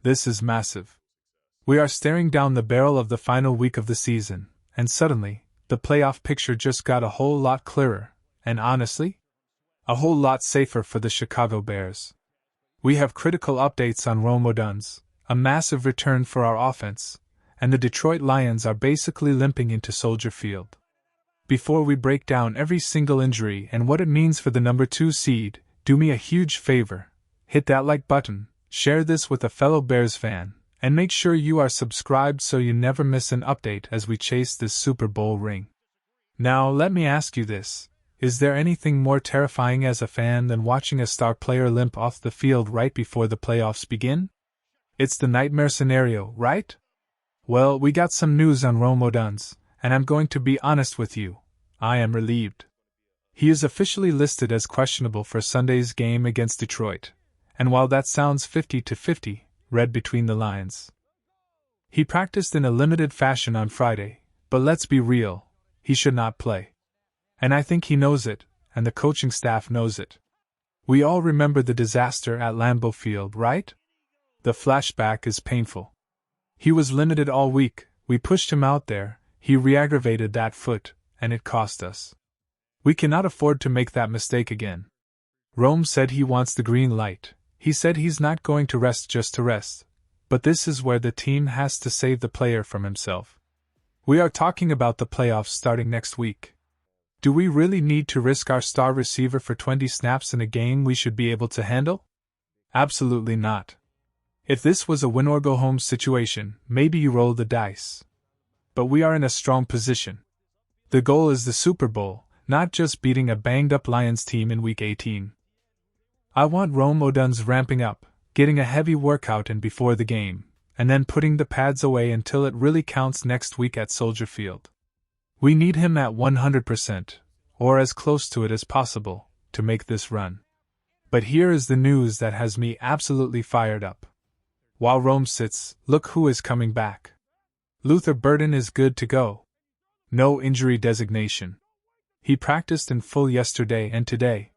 This is massive. We are staring down the barrel of the final week of the season, and suddenly, the playoff picture just got a whole lot clearer, and honestly, a whole lot safer for the Chicago Bears. We have critical updates on Rome Odunze, a massive return for our offense, and the Detroit Lions are basically limping into Soldier Field. Before we break down every single injury and what it means for the number 2 seed, do me a huge favor. Hit that like button, share this with a fellow Bears fan, and make sure you are subscribed so you never miss an update as we chase this Super Bowl ring. Now let me ask you this. Is there anything more terrifying as a fan than watching a star player limp off the field right before the playoffs begin? It's the nightmare scenario, right? Well, we got some news on Rome Odunze, and I'm going to be honest with you. I am relieved. He is officially listed as questionable for Sunday's game against Detroit, and while that sounds 50-50, read between the lines, he practiced in a limited fashion on Friday, but let's be real, he should not play. And I think he knows it, and the coaching staff knows it. We all remember the disaster at Lambeau Field, right? The flashback is painful. He was limited all week, we pushed him out there, he re-aggravated that foot, and it cost us. We cannot afford to make that mistake again. Rome said he wants the green light. He said he's not going to rest just to rest, but this is where the team has to save the player from himself. We are talking about the playoffs starting next week. Do we really need to risk our star receiver for 20 snaps in a game we should be able to handle? Absolutely not. If this was a win-or-go-home situation, maybe you roll the dice. But we are in a strong position. The goal is the Super Bowl, not just beating a banged-up Lions team in Week 18. I want Rome Odunze ramping up, getting a heavy workout in before the game, and then putting the pads away until it really counts next week at Soldier Field. We need him at 100%, or as close to it as possible, to make this run. But here is the news that has me absolutely fired up. While Rome sits, look who is coming back. Luther Burden is good to go. No injury designation. He practiced in full yesterday and today.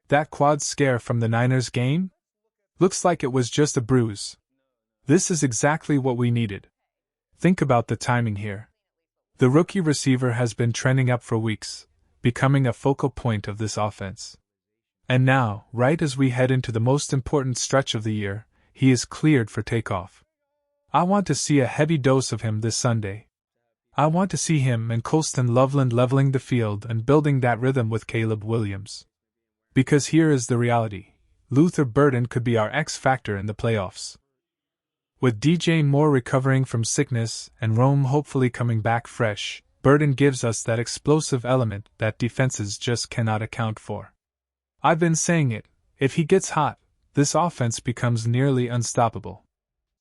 That quad scare from the Niners game? Looks like it was just a bruise. This is exactly what we needed. Think about the timing here. The rookie receiver has been trending up for weeks, becoming a focal point of this offense. And now, right as we head into the most important stretch of the year, he is cleared for takeoff. I want to see a heavy dose of him this Sunday. I want to see him and Colston Loveland leveling the field and building that rhythm with Caleb Williams. Because here is the reality. Luther Burden could be our X factor in the playoffs. With DJ Moore recovering from sickness and Rome hopefully coming back fresh, Burden gives us that explosive element that defenses just cannot account for. I've been saying it, if he gets hot, this offense becomes nearly unstoppable.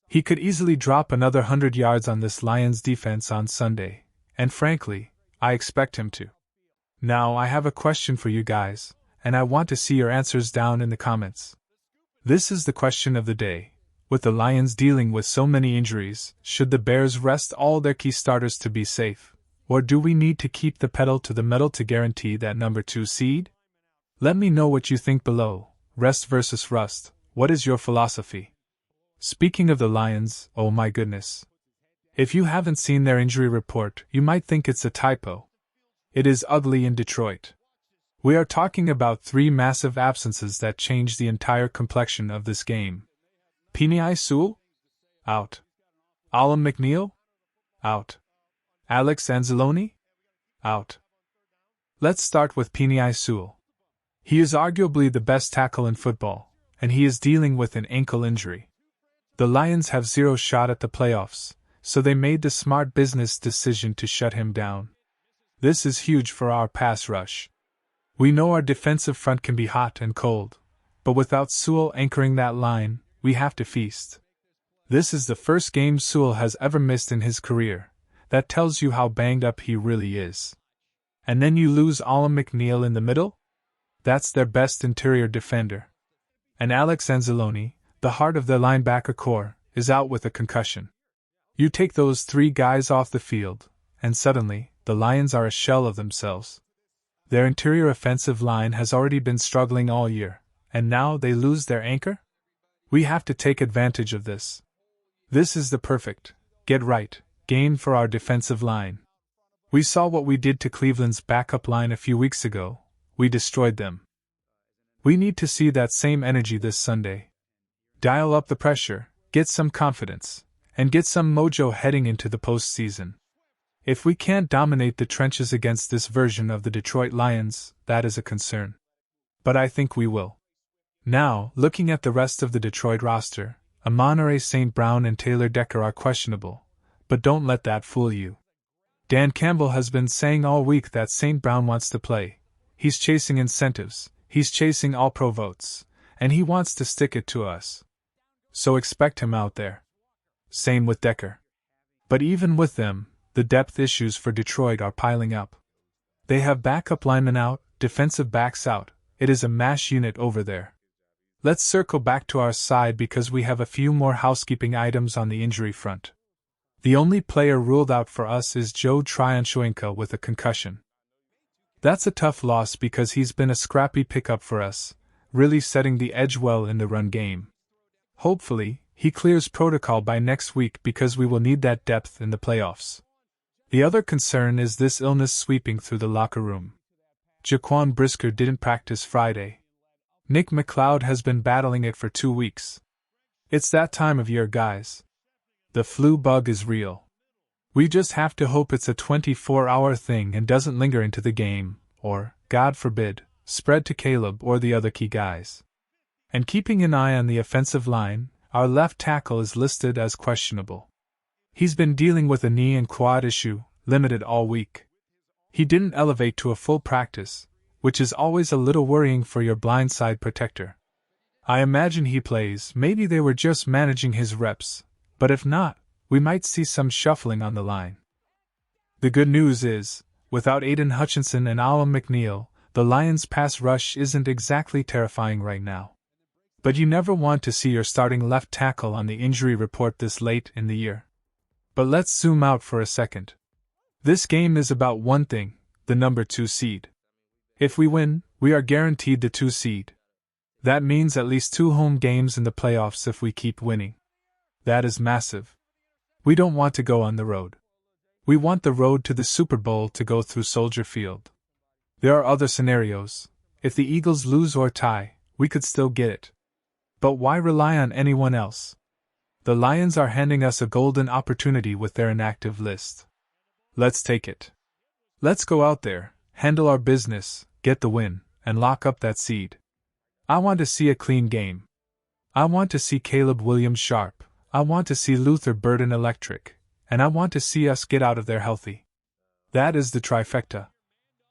He could easily drop another 100 yards on this Lions defense on Sunday, and frankly, I expect him to. Now I have a question for you guys, and I want to see your answers down in the comments. This is the question of the day. With the Lions dealing with so many injuries, should the Bears rest all their key starters to be safe, or do we need to keep the pedal to the metal to guarantee that number 2 seed? Let me know what you think below. Rest versus rust, what is your philosophy? Speaking of the Lions, oh my goodness. If you haven't seen their injury report, you might think it's a typo. It is ugly in Detroit. We are talking about 3 massive absences that change the entire complexion of this game. Penei Sewell? Out. Alim McNeill? Out. Alex Anzalone? Out. Let's start with Penei Sewell. He is arguably the best tackle in football, and he is dealing with an ankle injury. The Lions have 0 shot at the playoffs, so they made the smart business decision to shut him down. This is huge for our pass rush. We know our defensive front can be hot and cold, but without Sewell anchoring that line, we have to feast. This is the first game Sewell has ever missed in his career. That tells you how banged up he really is. And then you lose Alim McNeill in the middle? That's their best interior defender. And Alex Anzalone, the heart of their linebacker core, is out with a concussion. You take those 3 guys off the field, and suddenly, the Lions are a shell of themselves. Their interior offensive line has already been struggling all year, and now they lose their anchor? We have to take advantage of this. This is the perfect, get right, game for our defensive line. We saw what we did to Cleveland's backup line a few weeks ago. We destroyed them. We need to see that same energy this Sunday. Dial up the pressure, get some confidence, and get some mojo heading into the postseason. If we can't dominate the trenches against this version of the Detroit Lions, that is a concern. But I think we will. Now, looking at the rest of the Detroit roster, Amon-Ra St. Brown and Taylor Decker are questionable, but don't let that fool you. Dan Campbell has been saying all week that St. Brown wants to play. He's chasing incentives, he's chasing all-pro votes, and he wants to stick it to us. So expect him out there. Same with Decker. But even with them, the depth issues for Detroit are piling up. They have backup linemen out, defensive backs out. It is a mash unit over there. Let's circle back to our side because we have a few more housekeeping items on the injury front. The only player ruled out for us is Joe Tryon-Shoyinka with a concussion. That's a tough loss because he's been a scrappy pickup for us, really setting the edge well in the run game. Hopefully, he clears protocol by next week because we will need that depth in the playoffs. The other concern is this illness sweeping through the locker room. Jaquan Brisker didn't practice Friday. Nick McLeod has been battling it for 2 weeks. It's that time of year, guys. The flu bug is real. We just have to hope it's a 24-hour thing and doesn't linger into the game, or, God forbid, spread to Caleb or the other key guys. And keeping an eye on the offensive line, our left tackle is listed as questionable. He's been dealing with a knee and quad issue, limited all week. He didn't elevate to a full practice, which is always a little worrying for your blindside protector. I imagine he plays, maybe they were just managing his reps, but if not, we might see some shuffling on the line. The good news is, without Aiden Hutchinson and Alim McNeill, the Lions' pass rush isn't exactly terrifying right now. But you never want to see your starting left tackle on the injury report this late in the year. But let's zoom out for a second. This game is about one thing, the number 2 seed. If we win, we are guaranteed the 2 seed. That means at least 2 home games in the playoffs if we keep winning. That is massive. We don't want to go on the road. We want the road to the Super Bowl to go through Soldier Field. There are other scenarios. If the Eagles lose or tie, we could still get it. But why rely on anyone else? The Lions are handing us a golden opportunity with their inactive list. Let's take it. Let's go out there, handle our business, get the win, and lock up that seed. I want to see a clean game. I want to see Caleb Williams sharp. I want to see Luther Burden electric, and I want to see us get out of there healthy. That is the trifecta.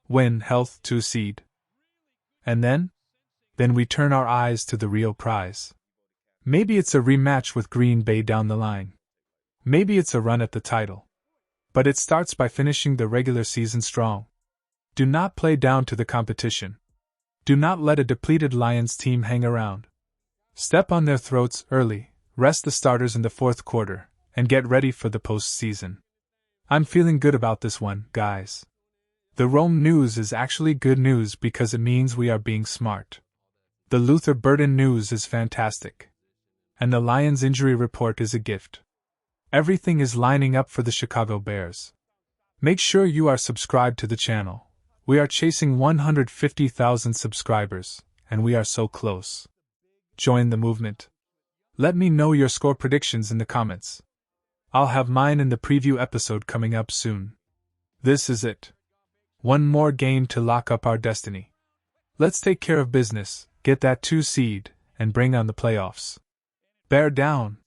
Win, health, 2 seed. And then? Then we turn our eyes to the real prize. Maybe it's a rematch with Green Bay down the line. Maybe it's a run at the title. But it starts by finishing the regular season strong. Do not play down to the competition. Do not let a depleted Lions team hang around. Step on their throats early. Rest the starters in the 4th quarter, and get ready for the postseason. I'm feeling good about this one, guys. The Rome news is actually good news because it means we are being smart. The Luther Burden news is fantastic. And the Lions injury report is a gift. Everything is lining up for the Chicago Bears. Make sure you are subscribed to the channel. We are chasing 150,000 subscribers, and we are so close. Join the movement. Let me know your score predictions in the comments. I'll have mine in the preview episode coming up soon. This is it. One more game to lock up our destiny. Let's take care of business, get that 2 seed, and bring on the playoffs. Bear down.